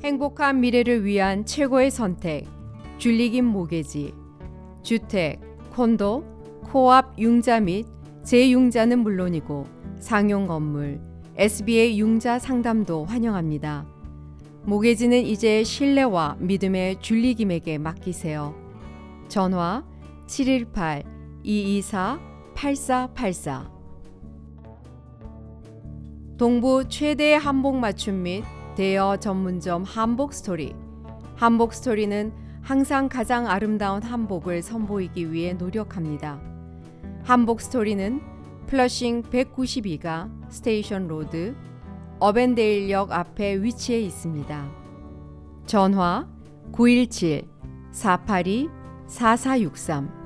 행복한 미래를 위한 최고의 선택, 줄리김 모계지, 주택, 콘도, 코앞 융자 및 재융자는 물론이고 상용 건물, SBA 융자 상담도 환영합니다. 모계지는 이제 신뢰와 믿음의 줄리김에게 맡기세요. 전화 718-224-8484. 동부 최대의 한복 맞춤 및 대여 전문점 한복스토리. 한복스토리는 항상 가장 아름다운 한복을 선보이기 위해 노력합니다. 한복스토리는 플러싱 192가 스테이션 로드, 어벤데일역 앞에 위치해 있습니다. 전화 917-482-4463.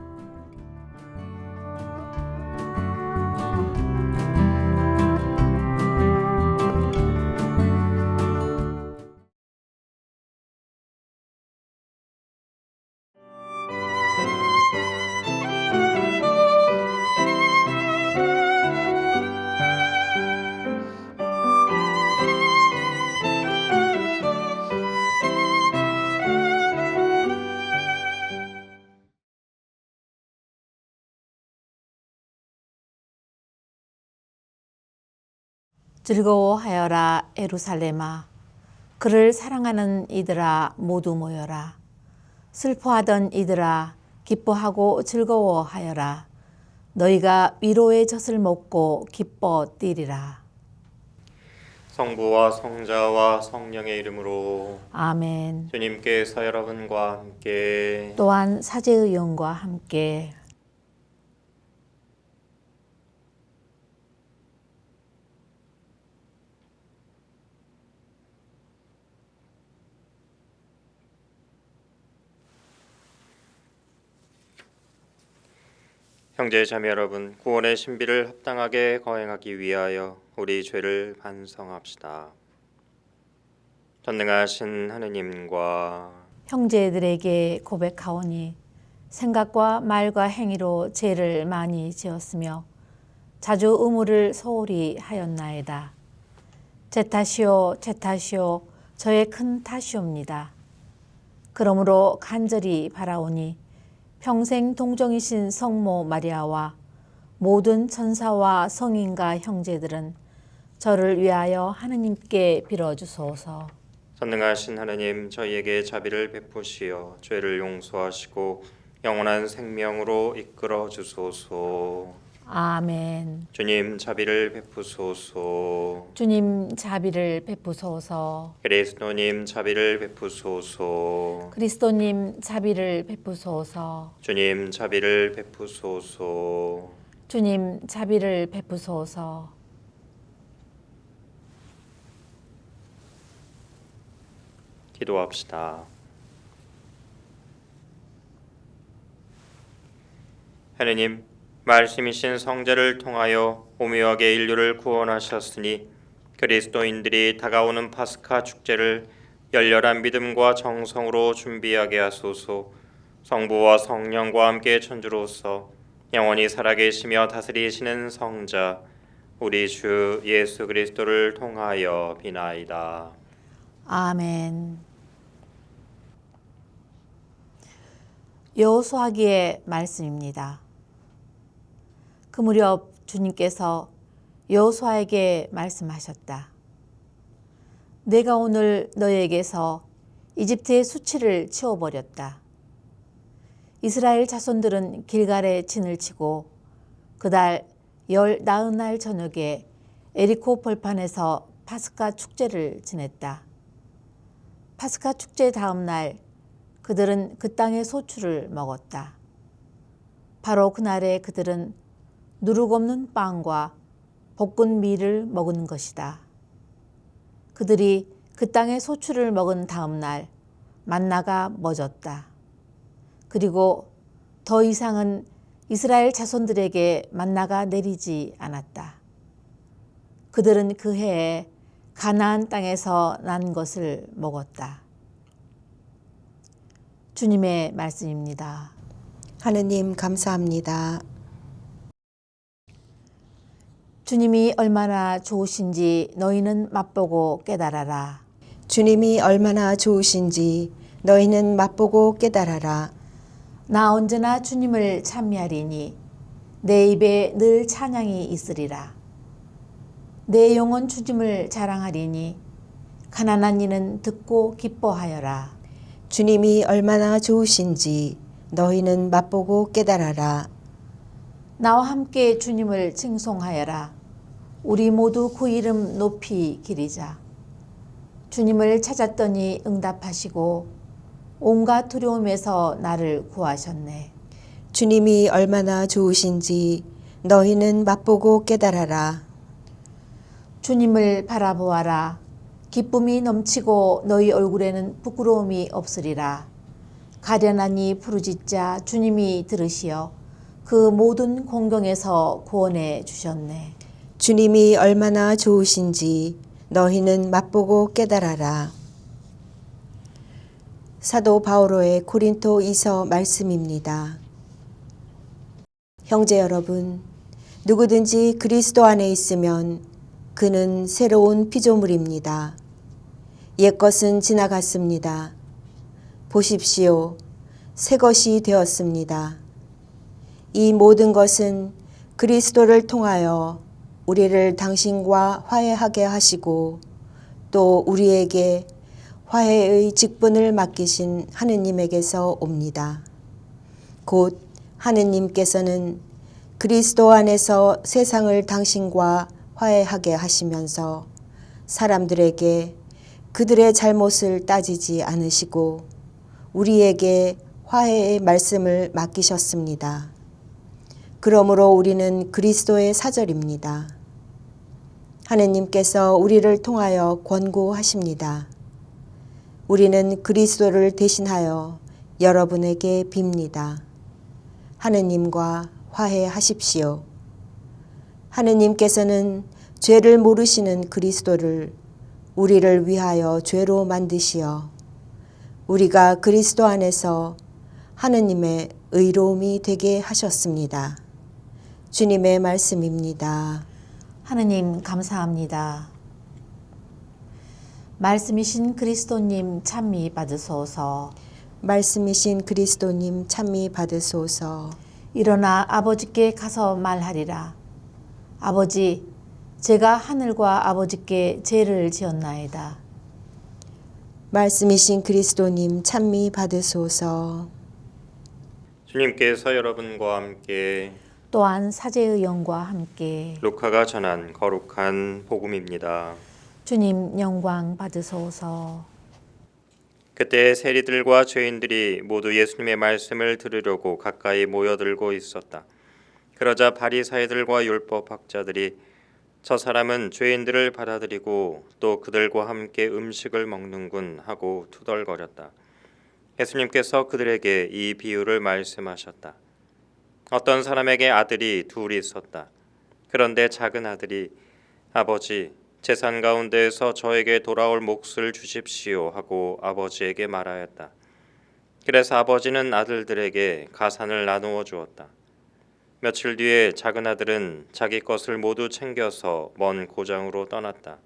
즐거워하여라 예루살렘아, 그를 사랑하는 이들아 모두 모여라. 슬퍼하던 이들아 기뻐하고 즐거워하여라. 너희가 위로의 젖을 먹고 기뻐 뛰리라. 성부와 성자와 성령의 이름으로 아멘. 주님께서 여러분과 함께 또한 사제의 영과 함께 형제 자매 여러분, 구원의 신비를 합당하게 거행하기 위하여 우리 죄를 반성합시다. 전능하신 하느님과 형제들에게 고백하오니 생각과 말과 행위로 죄를 많이 지었으며 자주 의무를 소홀히 하였나이다. 제 탓이요 제 탓이요 저의 큰 탓이옵니다. 그러므로 간절히 바라오니 평생 동정이신 성모 마리아와 모든 천사와 성인과 형제들은 저를 위하여 하느님께 빌어주소서. 전능하신 하느님, 저희에게 자비를 베푸시어 죄를 용서하시고 영원한 생명으로 이끌어 주소서. 아멘. 주님 자비를 베푸소서. 주님 자비를 베푸소서. 그리스도님 자비를 베푸소서. 그리스도님 자비를 베푸소서. 주님 자비를 베푸소서. 주님 자비를 베푸소서. 기도합시다. 하느님, 말씀이신 성자를 통하여 오묘하게 인류를 구원하셨으니 그리스도인들이 다가오는 파스카 축제를 열렬한 믿음과 정성으로 준비하게 하소서. 성부와 성령과 함께 천주로서 영원히 살아계시며 다스리시는 성자 우리 주 예수 그리스도를 통하여 비나이다. 아멘. 여호수아기의 말씀입니다. 그 무렵 주님께서 여호수아에게 말씀하셨다. 내가 오늘 너에게서 이집트의 수치를 치워버렸다. 이스라엘 자손들은 길갈에 진을 치고 그달 열 나흔날 저녁에 에리코 벌판에서 파스카 축제를 지냈다. 파스카 축제 다음 날 그들은 그 땅의 소출을 먹었다. 바로 그날에 그들은 누룩 없는 빵과 볶은 밀을 먹은 것이다. 그들이 그 땅의 소출을 먹은 다음 날 만나가 멎었다. 그리고 더 이상은 이스라엘 자손들에게 만나가 내리지 않았다. 그들은 그 해에 가나안 땅에서 난 것을 먹었다. 주님의 말씀입니다. 하느님 감사합니다. 주님이 얼마나 좋으신지 너희는 맛보고 깨달아라. 주님이 얼마나 좋으신지 너희는 맛보고 깨달아라. 나 언제나 주님을 찬미하리니 내 입에 늘 찬양이 있으리라. 내 영혼 주님을 자랑하리니 가난한 이는 듣고 기뻐하여라. 주님이 얼마나 좋으신지 너희는 맛보고 깨달아라. 나와 함께 주님을 칭송하여라. 우리 모두 그 이름 높이 기리자. 주님을 찾았더니 응답하시고 온갖 두려움에서 나를 구하셨네. 주님이 얼마나 좋으신지 너희는 맛보고 깨달아라. 주님을 바라보아라. 기쁨이 넘치고 너희 얼굴에는 부끄러움이 없으리라. 가련하니 부르짖자 주님이 들으시어 그 모든 공경에서 구원해 주셨네. 주님이 얼마나 좋으신지 너희는 맛보고 깨달아라. 사도 바오로의 고린토 2서 말씀입니다. 형제 여러분, 누구든지 그리스도 안에 있으면 그는 새로운 피조물입니다. 옛것은 지나갔습니다. 보십시오. 새 것이 되었습니다. 이 모든 것은 그리스도를 통하여 우리를 당신과 화해하게 하시고 또 우리에게 화해의 직분을 맡기신 하느님에게서 옵니다. 곧 하느님께서는 그리스도 안에서 세상을 당신과 화해하게 하시면서 사람들에게 그들의 잘못을 따지지 않으시고 우리에게 화해의 말씀을 맡기셨습니다. 그러므로 우리는 그리스도의 사절입니다. 하느님께서 우리를 통하여 권고하십니다. 우리는 그리스도를 대신하여 여러분에게 빕니다. 하느님과 화해하십시오. 하느님께서는 죄를 모르시는 그리스도를 우리를 위하여 죄로 만드시어 우리가 그리스도 안에서 하느님의 의로움이 되게 하셨습니다. 주님의 말씀입니다. 하느님 감사합니다. 말씀이신 그리스도님 찬미 받으소서. 말씀이신 그리스도님 찬미 받으소서. 일어나 아버지께 가서 말하리라. 아버지, 제가 하늘과 아버지께 죄를 지었나이다. 말씀이신 그리스도님 찬미 받으소서. 주님께서 여러분과 함께 또한 사제의 영과 함께 루카가 전한 거룩한 복음입니다. 주님 영광 받으소서. 그때 세리들과 죄인들이 모두 예수님의 말씀을 들으려고 가까이 모여들고 있었다. 그러자 바리사이들과 율법학자들이 저 사람은 죄인들을 받아들이고 또 그들과 함께 음식을 먹는군 하고 투덜거렸다. 예수님께서 그들에게 이 비유를 말씀하셨다. 어떤 사람에게 아들이 둘이 있었다. 그런데 작은 아들이 아버지, 재산 가운데에서 저에게 돌아올 몫을 주십시오 하고 아버지에게 말하였다. 그래서 아버지는 아들들에게 가산을 나누어 주었다. 며칠 뒤에 작은 아들은 자기 것을 모두 챙겨서 먼 고장으로 떠났다.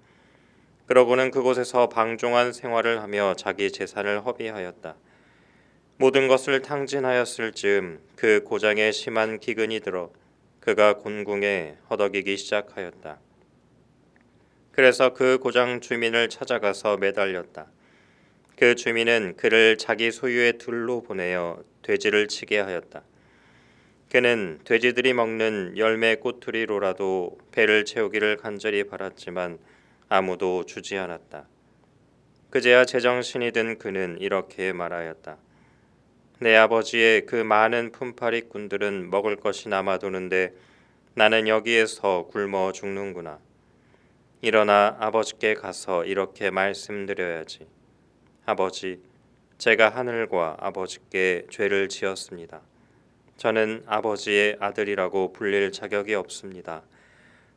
그러고는 그곳에서 방종한 생활을 하며 자기 재산을 허비하였다. 모든 것을 탕진하였을 즈음 그 고장에 심한 기근이 들어 그가 곤궁에 허덕이기 시작하였다. 그래서 그 고장 주민을 찾아가서 매달렸다. 그 주민은 그를 자기 소유의 들로 보내어 돼지를 치게 하였다. 그는 돼지들이 먹는 열매 꼬투리로라도 배를 채우기를 간절히 바랐지만 아무도 주지 않았다. 그제야 제정신이 든 그는 이렇게 말하였다. 내 아버지의 그 많은 품팔이꾼들은 먹을 것이 남아도는데 나는 여기에서 굶어 죽는구나. 일어나 아버지께 가서 이렇게 말씀드려야지. 아버지, 제가 하늘과 아버지께 죄를 지었습니다. 저는 아버지의 아들이라고 불릴 자격이 없습니다.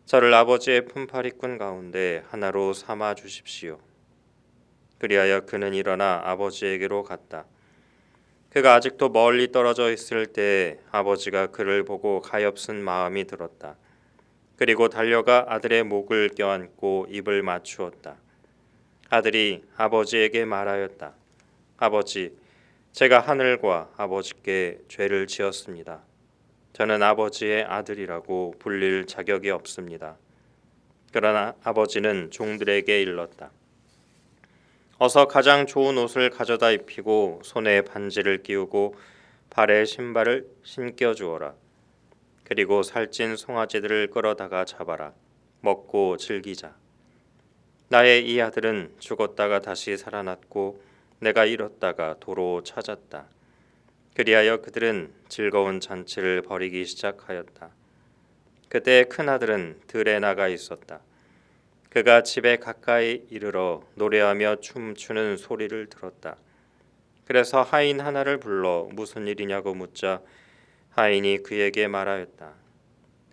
저를 아버지의 품팔이꾼 가운데 하나로 삼아 주십시오. 그리하여 그는 일어나 아버지에게로 갔다. 그가 아직도 멀리 떨어져 있을 때 아버지가 그를 보고 가엾은 마음이 들었다. 그리고 달려가 아들의 목을 껴안고 입을 맞추었다. 아들이 아버지에게 말하였다. 아버지, 제가 하늘과 아버지께 죄를 지었습니다. 저는 아버지의 아들이라고 불릴 자격이 없습니다. 그러나 아버지는 종들에게 일렀다. 어서 가장 좋은 옷을 가져다 입히고 손에 반지를 끼우고 발에 신발을 신겨 주어라. 그리고 살찐 송아지들을 끌어다가 잡아라. 먹고 즐기자. 나의 이 아들은 죽었다가 다시 살아났고 내가 잃었다가 도로 찾았다. 그리하여 그들은 즐거운 잔치를 벌이기 시작하였다. 그때 큰아들은 들에 나가 있었다. 그가 집에 가까이 이르러 노래하며 춤추는 소리를 들었다. 그래서 하인 하나를 불러 무슨 일이냐고 묻자 하인이 그에게 말하였다.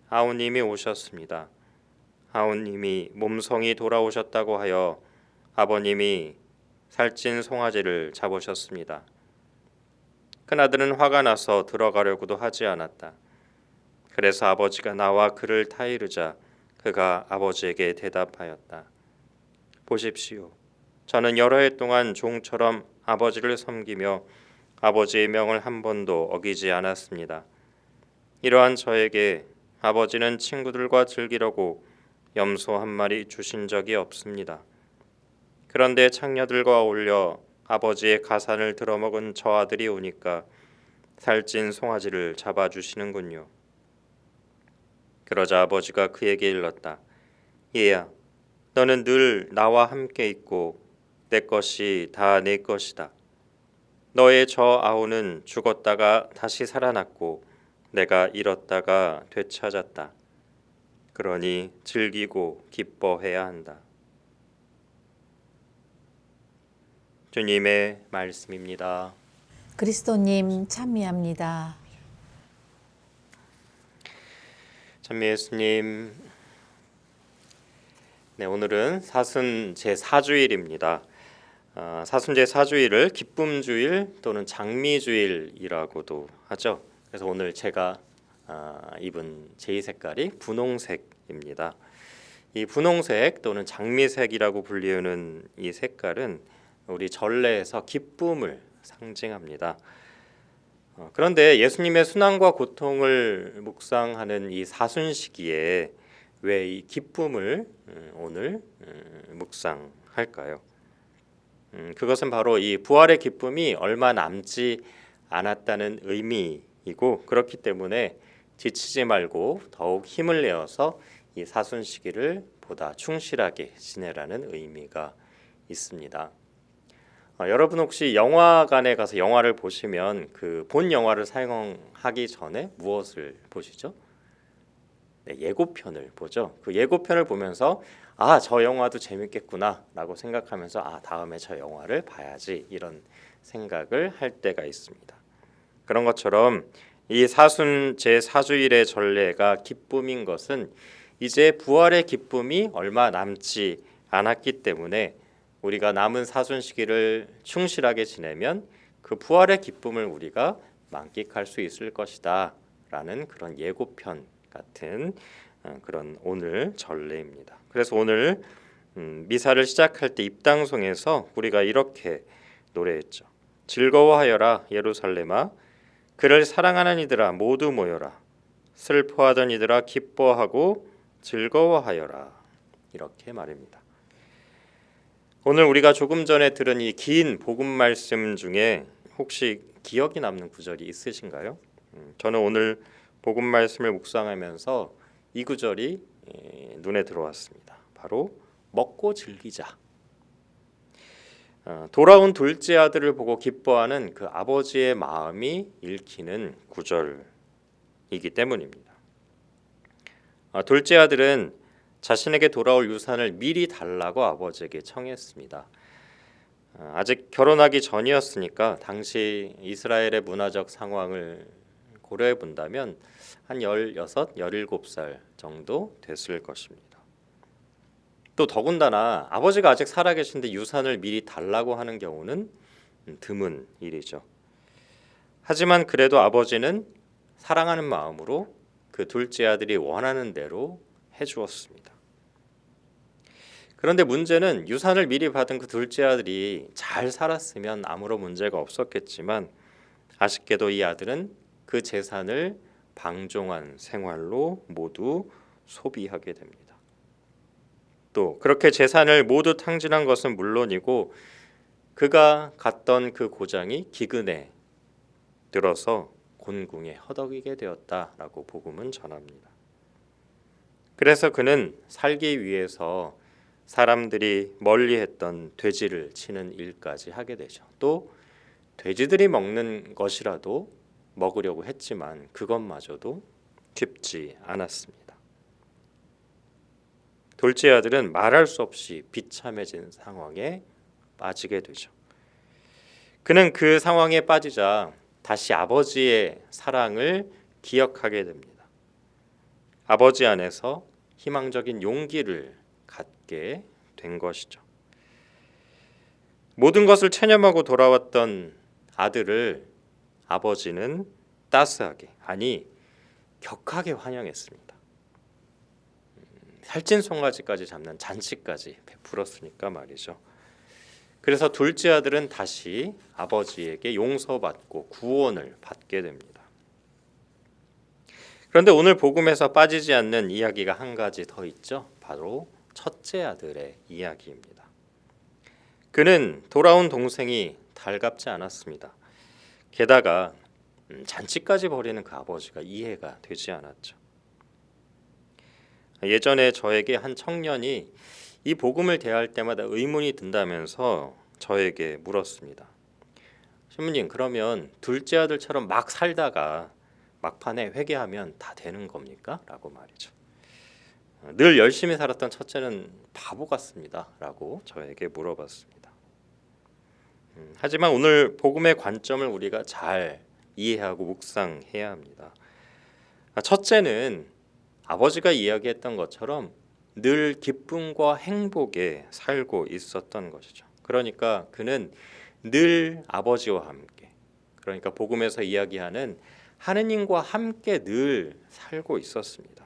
아우님이 오셨습니다. 아우님이 몸성이 돌아오셨다고 하여 아버님이 살찐 송아지를 잡으셨습니다. 큰아들은 화가 나서 들어가려고도 하지 않았다. 그래서 아버지가 나와 그를 타이르자 그가 아버지에게 대답하였다. 보십시오. 저는 여러 해 동안 종처럼 아버지를 섬기며 아버지의 명을 한 번도 어기지 않았습니다. 이러한 저에게 아버지는 친구들과 즐기려고 염소 한 마리 주신 적이 없습니다. 그런데 창녀들과 어울려 아버지의 가산을 들어먹은 저 아들이 오니까 살찐 송아지를 잡아주시는군요. 그러자 아버지가 그에게 일렀다. 얘야, 너는 늘 나와 함께 있고 내 것이 다 내 것이다. 너의 저 아우는 죽었다가 다시 살아났고 내가 잃었다가 되찾았다. 그러니 즐기고 기뻐해야 한다. 주님의 말씀입니다. 그리스도님 찬미합니다. 찬미 예수님. 네, 오늘은 사순 제4주일입니다. 사순 제4주일을 기쁨주일 또는 장미주일이라고도 하죠. 그래서 오늘 제가 입은 제이 색깔이 분홍색입니다. 이 분홍색 또는 장미색이라고 불리우는 이 색깔은 우리 전례에서 기쁨을 상징합니다. 그런데 예수님의 순환과 고통을 묵상하는 이 사순 시기에 왜 이 기쁨을 오늘 묵상할까요? 그것은 바로 이 부활의 기쁨이 얼마 남지 않았다는 의미이고 그렇기 때문에 지치지 말고 더욱 힘을 내어서 이 사순 시기를 보다 충실하게 지내라는 의미가 있습니다. 여러분 혹시 영화관에 가서 영화를 보시면 그 본 영화를 상영하기 전에 무엇을 보시죠? 네, 예고편을 보죠. 그 예고편을 보면서 저 영화도 재밌겠구나라고 생각하면서 다음에 저 영화를 봐야지 이런 생각을 할 때가 있습니다. 그런 것처럼 이 사순 제4주일의 전례가 기쁨인 것은 이제 부활의 기쁨이 얼마 남지 않았기 때문에 우리가 남은 사순 시기를 충실하게 지내면 그 부활의 기쁨을 우리가 만끽할 수 있을 것이다 라는 그런 예고편 같은 그런 오늘 전례입니다. 그래서 오늘 미사를 시작할 때 입당송에서 우리가 이렇게 노래했죠. 즐거워하여라 예루살렘아, 그를 사랑하는 이들아 모두 모여라. 슬퍼하던 이들아 기뻐하고 즐거워하여라. 이렇게 말입니다. 오늘 우리가 조금 전에 들은 이 긴 복음 말씀 중에 혹시 기억이 남는 구절이 있으신가요? 저는 오늘 복음 말씀을 묵상하면서 이 구절이 눈에 들어왔습니다. 바로 먹고 즐기자. 돌아온 둘째 아들을 보고 기뻐하는 그 아버지의 마음이 읽히는 구절이기 때문입니다. 둘째 아들은 자신에게 돌아올 유산을 미리 달라고 아버지에게 청했습니다. 아직 결혼하기 전이었으니까 당시 이스라엘의 문화적 상황을 고려해 본다면 한 16, 17살 정도 됐을 것입니다. 또 더군다나 아버지가 아직 살아계신데 유산을 미리 달라고 하는 경우는 드문 일이죠. 하지만 그래도 아버지는 사랑하는 마음으로 그 둘째 아들이 원하는 대로 해주었습니다. 그런데 문제는 유산을 미리 받은 그 둘째 아들이 잘 살았으면 아무런 문제가 없었겠지만 아쉽게도 이 아들은 그 재산을 방종한 생활로 모두 소비하게 됩니다. 또 그렇게 재산을 모두 탕진한 것은 물론이고 그가 갔던 그 고장이 기근에 들어서 곤궁에 허덕이게 되었다라고 복음은 전합니다. 그래서 그는 살기 위해서 사람들이 멀리했던 돼지를 치는 일까지 하게 되죠. 또 돼지들이 먹는 것이라도 먹으려고 했지만 그것마저도 쉽지 않았습니다. 둘째 아들은 말할 수 없이 비참해진 상황에 빠지게 되죠. 그는 그 상황에 빠지자 다시 아버지의 사랑을 기억하게 됩니다. 아버지 안에서 희망적인 용기를 갖게 된 것이죠. 모든 것을 체념하고 돌아왔던 아들을 아버지는 따스하게, 아니 격하게 환영했습니다. 살찐 송아지까지 잡는 잔치까지 베풀었으니까 말이죠. 그래서 둘째 아들은 다시 아버지에게 용서받고 구원을 받게 됩니다. 그런데 오늘 복음에서 빠지지 않는 이야기가 한 가지 더 있죠. 바로 첫째 아들의 이야기입니다. 그는 돌아온 동생이 달갑지 않았습니다. 게다가 잔치까지 벌이는 그 아버지가 이해가 되지 않았죠. 예전에 저에게 한 청년이 이 복음을 대할 때마다 의문이 든다면서 저에게 물었습니다. 신부님, 그러면 둘째 아들처럼 막 살다가 막판에 회개하면 다 되는 겁니까? 라고 말이죠. 늘 열심히 살았던 첫째는 바보 같습니다. 라고 저에게 물어봤습니다. 하지만 오늘 복음의 관점을 우리가 잘 이해하고 묵상해야 합니다. 첫째는 아버지가 이야기했던 것처럼 늘 기쁨과 행복에 살고 있었던 것이죠. 그러니까 그는 늘 아버지와 함께, 그러니까 복음에서 이야기하는 하느님과 함께 늘 살고 있었습니다.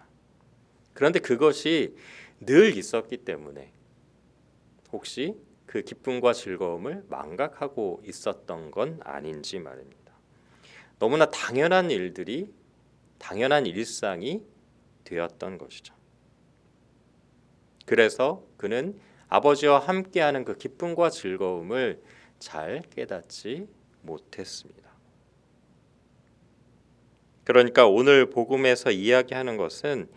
그런데 그것이 늘 있었기 때문에 혹시 그 기쁨과 즐거움을 망각하고 있었던 건 아닌지 말입니다. 너무나 당연한 일들이 당연한 일상이 되었던 것이죠. 그래서 그는 아버지와 함께하는 그 기쁨과 즐거움을 잘 깨닫지 못했습니다. 그러니까 오늘 복음에서 이야기하는 것은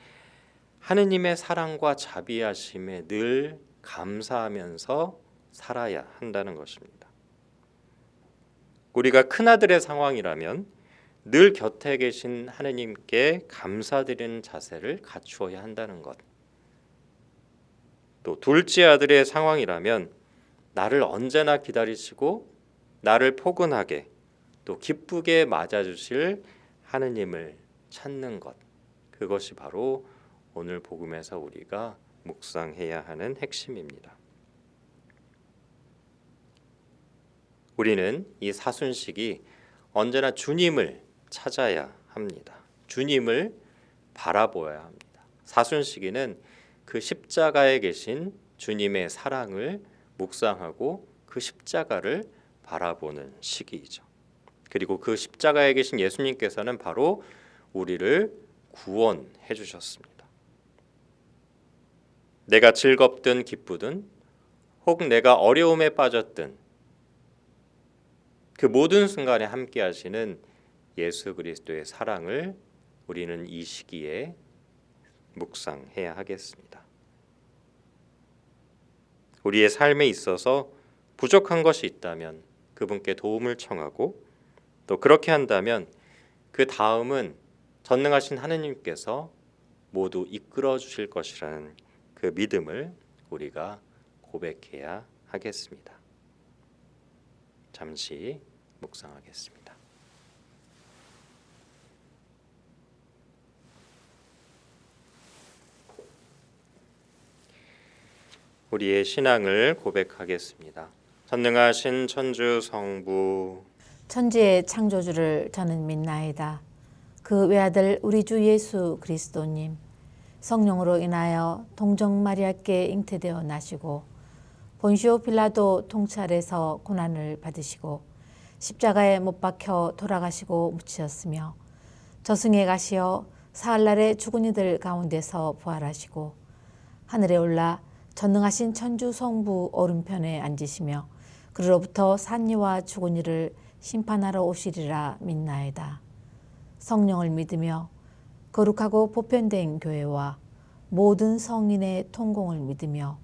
하느님의 사랑과 자비하심에 늘 감사하면서 살아야 한다는 것입니다. 우리가 큰아들의 상황이라면 늘 곁에 계신 하느님께 감사드리는 자세를 갖추어야 한다는 것. 또 둘째 아들의 상황이라면 나를 언제나 기다리시고 나를 포근하게 또 기쁘게 맞아주실 하느님을 찾는 것. 그것이 바로 오늘 복음에서 우리가 묵상해야 하는 핵심입니다. 우리는 이 사순식이 언제나 주님을 찾아야 합니다. 주님을 바라보아야 합니다. 사순시기는 그 십자가에 계신 주님의 사랑을 묵상하고 그 십자가를 바라보는 시기이죠. 그리고 그 십자가에 계신 예수님께서는 바로 우리를 구원해 주셨습니다. 내가 즐겁든 기쁘든 혹 내가 어려움에 빠졌든 그 모든 순간에 함께 하시는 예수 그리스도의 사랑을 우리는 이 시기에 묵상해야 하겠습니다. 우리의 삶에 있어서 부족한 것이 있다면 그분께 도움을 청하고 또 그렇게 한다면 그 다음은 전능하신 하느님께서 모두 이끌어 주실 것이라는 그 믿음을 우리가 고백해야 하겠습니다. 잠시 묵상하겠습니다. 우리의 신앙을 고백하겠습니다. 전능하신 천주 성부, 천지의 창조주를 저는 믿나이다. 그 외아들 우리 주 예수 그리스도님, 성령으로 인하여 동정 마리아께 잉태되어 나시고 본시오 빌라도 통찰에서 고난을 받으시고 십자가에 못 박혀 돌아가시고 묻히셨으며 저승에 가시어 사흘날에 죽은 이들 가운데서 부활하시고 하늘에 올라 전능하신 천주 성부 오른편에 앉으시며 그로부터 산 이와 죽은 이를 심판하러 오시리라 믿나이다. 성령을 믿으며 거룩하고 보편된 교회와 모든 성인의 통공을 믿으며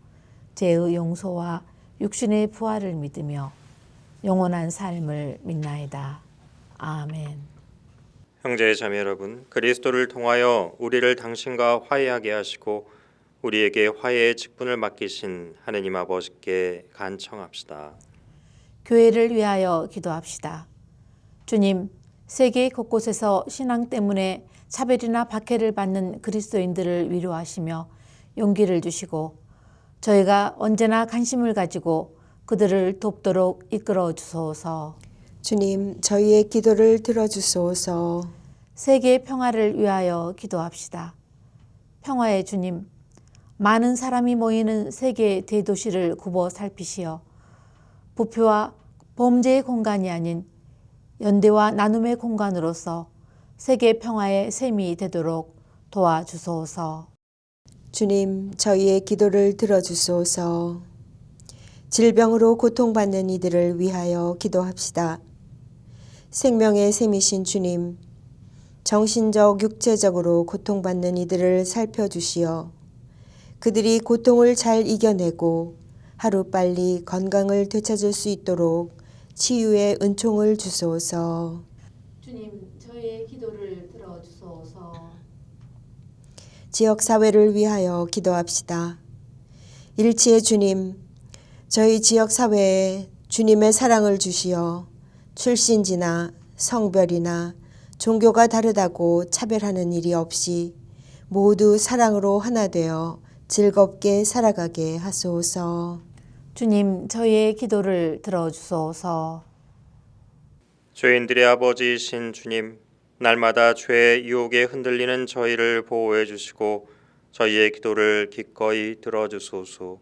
죄의 용서와 육신의 부활을 믿으며 영원한 삶을 믿나이다. 아멘. 형제 자매 여러분, 그리스도를 통하여 우리를 당신과 화해하게 하시고 우리에게 화해의 직분을 맡기신 하느님 아버지께 간청합시다. 교회를 위하여 기도합시다. 주님, 세계 곳곳에서 신앙 때문에 차별이나 박해를 받는 그리스도인들을 위로하시며 용기를 주시고 저희가 언제나 관심을 가지고 그들을 돕도록 이끌어 주소서. 주님, 저희의 기도를 들어주소서. 세계 평화를 위하여 기도합시다. 평화의 주님, 많은 사람이 모이는 세계 대도시를 굽어 살피시어 부패와 범죄의 공간이 아닌 연대와 나눔의 공간으로서 세계 평화의 셈이 되도록 도와주소서. 주님, 저희의 기도를 들어주소서. 질병으로 고통받는 이들을 위하여 기도합시다. 생명의 셈이신 주님, 정신적, 육체적으로 고통받는 이들을 살펴주시어 그들이 고통을 잘 이겨내고 하루빨리 건강을 되찾을 수 있도록 치유의 은총을 주소서. 주님, 저희의 기도를 들어주소서. 지역사회를 위하여 기도합시다. 일치의 주님, 저희 지역사회에 주님의 사랑을 주시어 출신지나 성별이나 종교가 다르다고 차별하는 일이 없이 모두 사랑으로 하나 되어 즐겁게 살아가게 하소서. 주님, 저희의 기도를 들어주소서. 죄인들의 아버지이신 주님, 날마다 죄의 유혹에 흔들리는 저희를 보호해 주시고 저희의 기도를 기꺼이 들어주소서.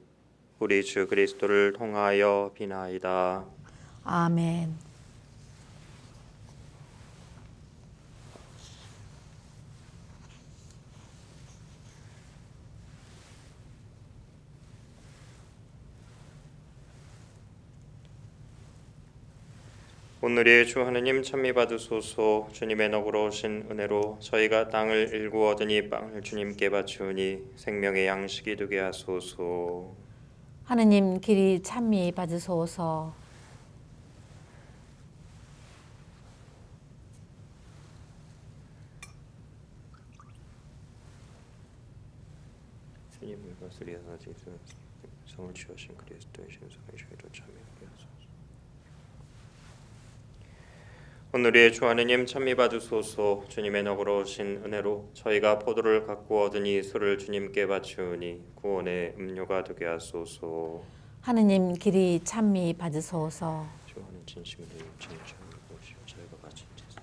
우리 주 그리스도를 통하여 비나이다. 아멘. 오늘의 주 하느님 찬미 받으소서. 주님의 너그러우신 은혜로 저희가 땅을 일구 얻으니 빵을 주님께 바치우니 생명의 양식이 되게 하소서. 하느님 길이 찬미 받으소서. 주님을 거스리하사 성을 지으신 그리스도의 신성의 저희로 참여하게 하소서. 오늘의 주 하느님 찬미 받으소서. 주님의 너그러우신 은혜로 저희가 포도를 갖고 얻으니 술을 주님께 바치우니 구원의 음료가 되게 하소서. 하느님 길이 찬미 받으소서. 주하는 진심으로 영생을 보시오. 저희가 바친 제사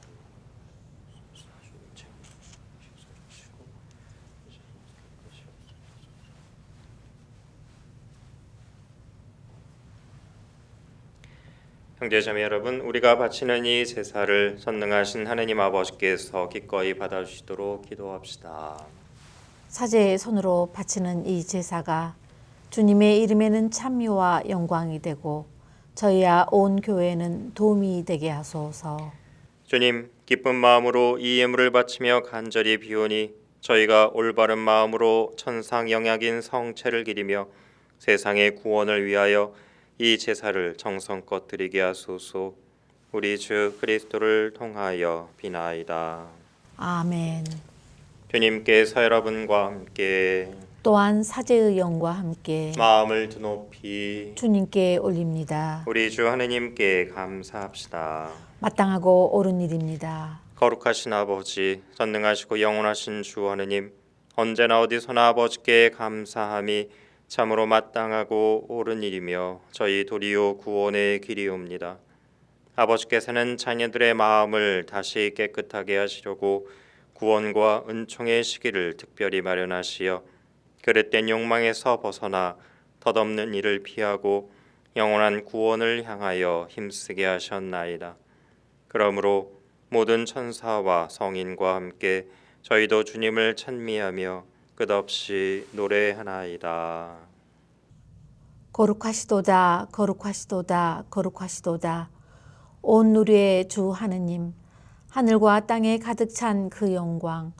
형제자매 여러분, 우리가 바치는 이 제사를 전능하신 하느님 아버지께서 기꺼이 받아주시도록 기도합시다. 사제의 손으로 바치는 이 제사가 주님의 이름에는 찬미와 영광이 되고 저희와 온 교회는 도움이 되게 하소서. 주님, 기쁜 마음으로 이 예물을 바치며 간절히 비오니 저희가 올바른 마음으로 천상 영약인 성체를 기리며 세상의 구원을 위하여 이 제사를 정성껏 드리게 하소서. 우리 주 그리스도를 통하여 비나이다. 아멘. 주님께서 여러분과 함께 또한 사제의 영과 함께 마음을 드높이 주님께 올립니다. 우리 주 하느님께 감사합시다. 마땅하고 옳은 일입니다. 거룩하신 아버지, 전능하시고 영원하신 주 하느님, 언제나 어디서나 아버지께 감사함이 참으로 마땅하고 옳은 일이며 저희 도리요 구원의 길이옵니다. 아버지께서는 자녀들의 마음을 다시 깨끗하게 하시려고 구원과 은총의 시기를 특별히 마련하시어 그릇된 욕망에서 벗어나 덧없는 일을 피하고 영원한 구원을 향하여 힘쓰게 하셨나이다. 그러므로 모든 천사와 성인과 함께 저희도 주님을 찬미하며 끝없이 노래하나이다. 거룩하시도다 거룩하시도다 거룩하시도다 온 누리의 주 하느님, 하늘과 땅에 가득 찬 그 영광,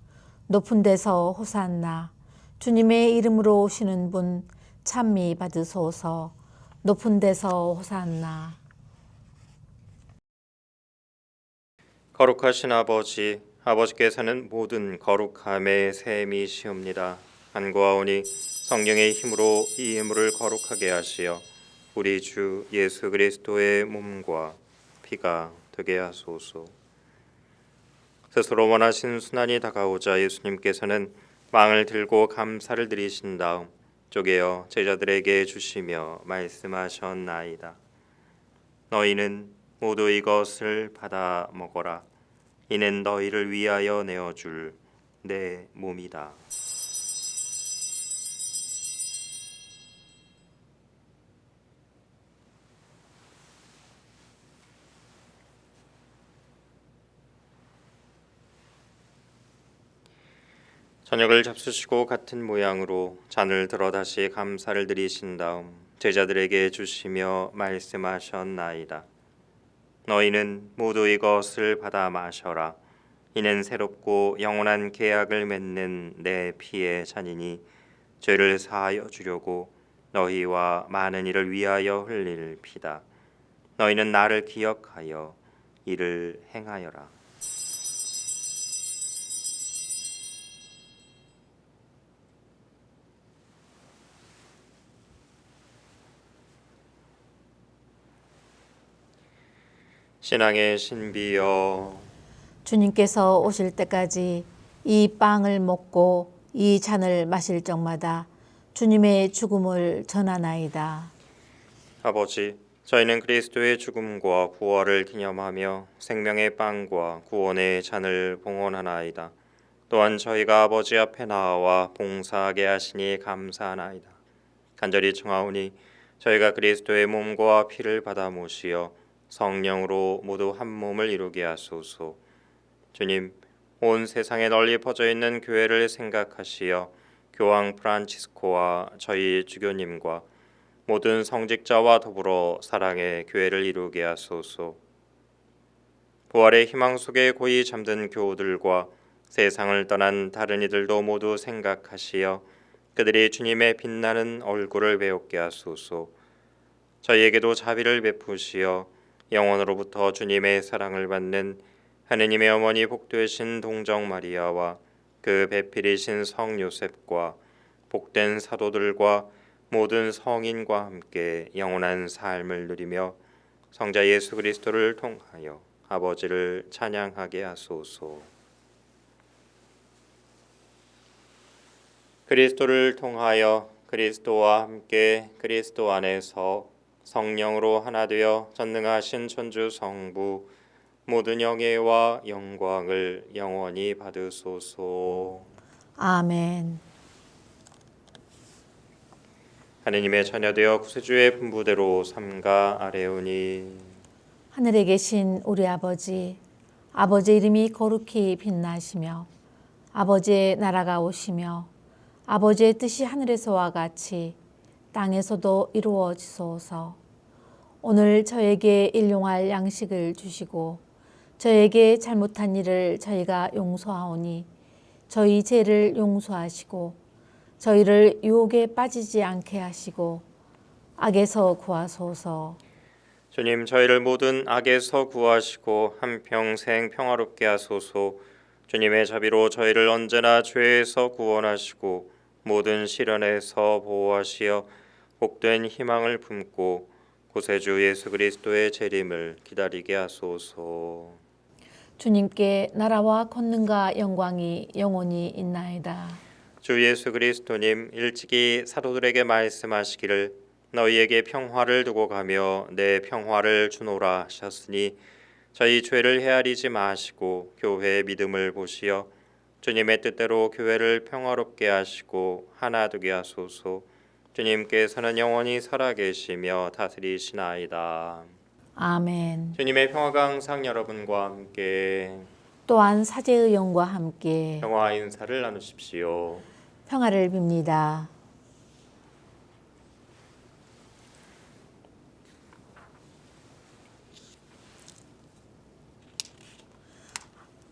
높은 데서 호산나, 주님의 이름으로 오시는 분 찬미 받으소서. 높은 데서 호산나. 거룩하신 아버지, 아버지께서는 모든 거룩함의 셈이시옵니다. 간구하오니 성령의 힘으로 이 예물을 거룩하게 하시어 우리 주 예수 그리스도의 몸과 피가 되게 하소서. 스스로 원하신 순환이 다가오자 예수님께서는 빵을 들고 감사를 드리신 다음 쪼개어 제자들에게 주시며 말씀하셨나이다. 너희는 모두 이것을 받아 먹어라. 이는 너희를 위하여 내어줄 내 몸이다. 저녁을 잡수시고 같은 모양으로 잔을 들어 다시 감사를 드리신 다음 제자들에게 주시며 말씀하셨나이다. 너희는 모두 이것을 받아 마셔라. 이는 새롭고 영원한 계약을 맺는 내 피의 잔이니 죄를 사하여 주려고 너희와 많은 이를 위하여 흘릴 피다. 너희는 나를 기억하여 이를 행하여라. 신앙의 신비여, 주님께서 오실 때까지 이 빵을 먹고 이 잔을 마실 적마다 주님의 죽음을 전하나이다. 아버지, 저희는 그리스도의 죽음과 부활을 기념하며 생명의 빵과 구원의 잔을 봉헌하나이다. 또한 저희가 아버지 앞에 나와 봉사하게 하시니 감사하나이다. 간절히 청하오니 저희가 그리스도의 몸과 피를 받아 모시어 성령으로 모두 한 몸을 이루게 하소서. 주님, 온 세상에 널리 퍼져 있는 교회를 생각하시어 교황 프란치스코와 저희 주교님과 모든 성직자와 더불어 사랑의 교회를 이루게 하소서. 부활의 희망 속에 고이 잠든 교우들과 세상을 떠난 다른 이들도 모두 생각하시어 그들이 주님의 빛나는 얼굴을 배우게 하소서. 저희에게도 자비를 베푸시어 영원으로부터 주님의 사랑을 받는 하느님의 어머니 복되신 동정 마리아와 그 배필이신 성 요셉과 복된 사도들과 모든 성인과 함께 영원한 삶을 누리며 성자 예수 그리스도를 통하여 아버지를 찬양하게 하소서. 그리스도를 통하여 그리스도와 함께 그리스도 안에서 성령으로 하나 되어 전능하신 천주 성부 모든 영예와 영광을 영원히 받으소서. 아멘. 하느님의 자녀되어 구세주의 분부대로 삼가 아뢰오니 하늘에 계신 우리 아버지, 아버지 이름이 거룩히 빛나시며 아버지의 나라가 오시며 아버지의 뜻이 하늘에서와 같이 땅에서도 이루어지소서. 오늘 저에게 일용할 양식을 주시고 저에게 잘못한 일을 저희가 용서하오니 저희 죄를 용서하시고 저희를 유혹에 빠지지 않게 하시고 악에서 구하소서. 주님, 저희를 모든 악에서 구하시고 한평생 평화롭게 하소서. 주님의 자비로 저희를 언제나 죄에서 구원하시고 모든 시련에서 보호하시어 복된 희망을 품고 구세주 예수 그리스도의 재림을 기다리게 하소서. 주님께 나라와 권능과 영광이 영원히 있나이다. 주 예수 그리스도님 일찍이 사도들에게 말씀하시기를 너희에게 평화를 두고 가며 내 평화를 주노라 하셨으니 저희 죄를 헤아리지 마시고 교회의 믿음을 보시어 주님의 뜻대로 교회를 평화롭게 하시고 하나 되게 하소서. 주님께서는 영원히 살아계시며 다스리시나이다. 아멘. 주님의 평화가 항상 여러분과 함께. 또한 사제의 영과 함께 평화 인사를 나누십시오. 평화를 빕니다.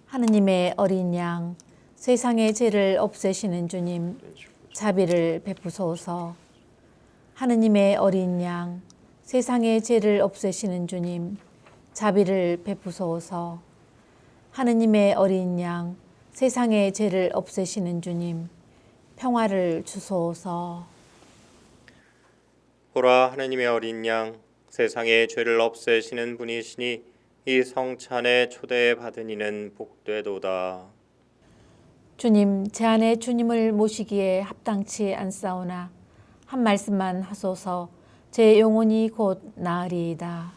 하느님의 어린 양, 세상의 죄를 없애시는 주님, 자비를 베푸소서. 하느님의 어린 양, 세상의 죄를 없애시는 주님, 자비를 베푸소서. 하느님의 어린 양, 세상의 죄를 없애시는 주님, 평화를 주소서. 보라, 하느님의 어린 양, 세상의 죄를 없애시는 분이시니 이 성찬에 초대 받은 이는 복되도다. 주님, 제 안에 주님을 모시기에 합당치 않사오나 한 말씀만 하소서. 제 영혼이 곧 나으리이다.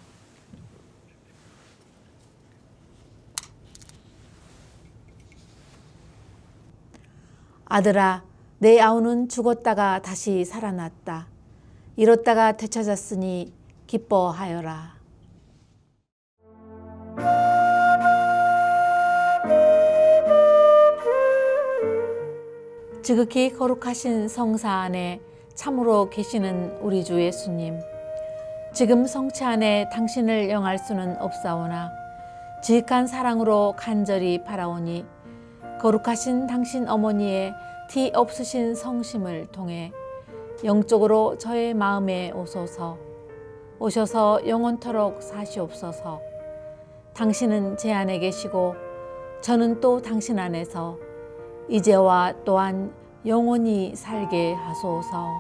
아들아, 내 아우는 죽었다가 다시 살아났다. 잃었다가 되찾았으니 기뻐하여라. 지극히 거룩하신 성사 안에 참으로 계시는 우리 주 예수님, 지금 성체 안에 당신을 영할 수는 없사오나 지극한 사랑으로 간절히 바라오니 거룩하신 당신 어머니의 티 없으신 성심을 통해 영적으로 저의 마음에 오셔서 영원토록 사시옵소서. 당신은 제 안에 계시고 저는 또 당신 안에서 이제와 또한 영원히 살게 하소서.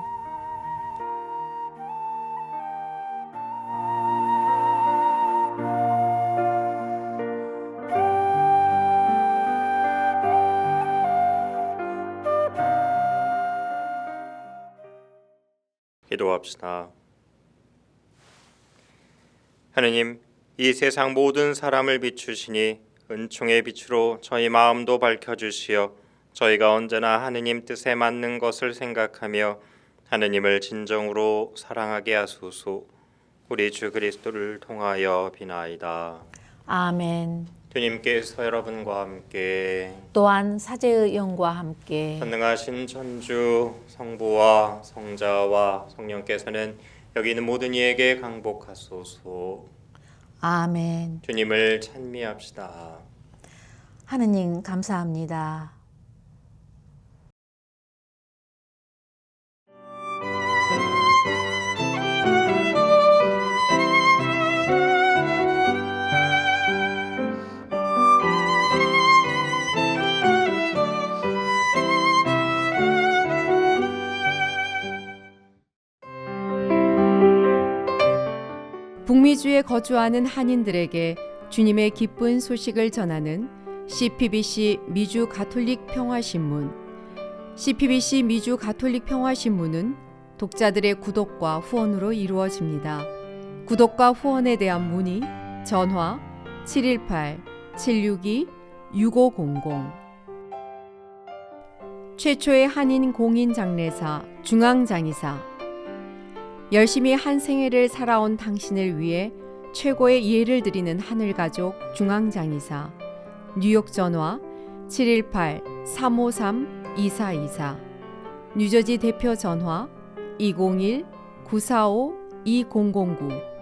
기도합시다. 하느님, 이 세상 모든 사람을 비추시니 은총의 빛으로 저희 마음도 밝혀주시어 저희가 언제나 하느님 뜻에 맞는 것을 생각하며 하느님을 진정으로 사랑하게 하소서. 우리 주 그리스도를 통하여 비나이다. 아멘. 주님께서 여러분과 함께 또한 사제의 영과 함께 전능하신 천주 성부와 성자와 성령께서는 여기 있는 모든 이에게 강복하소서. 아멘. 주님을 찬미합시다. 하느님 감사합니다. 북미주에 거주하는 한인들에게 주님의 기쁜 소식을 전하는 CPBC 미주 가톨릭 평화신문. CPBC 미주 가톨릭 평화신문은 독자들의 구독과 후원으로 이루어집니다. 구독과 후원에 대한 문의 전화 718-762-6500. 최초의 한인 공인 장례사 중앙장의사. 열심히 한 생애를 살아온 당신을 위해 최고의 예를 드리는 하늘가족 중앙장의사. 뉴욕 전화 718-353-2424. 뉴저지 대표 전화 201-945-2009.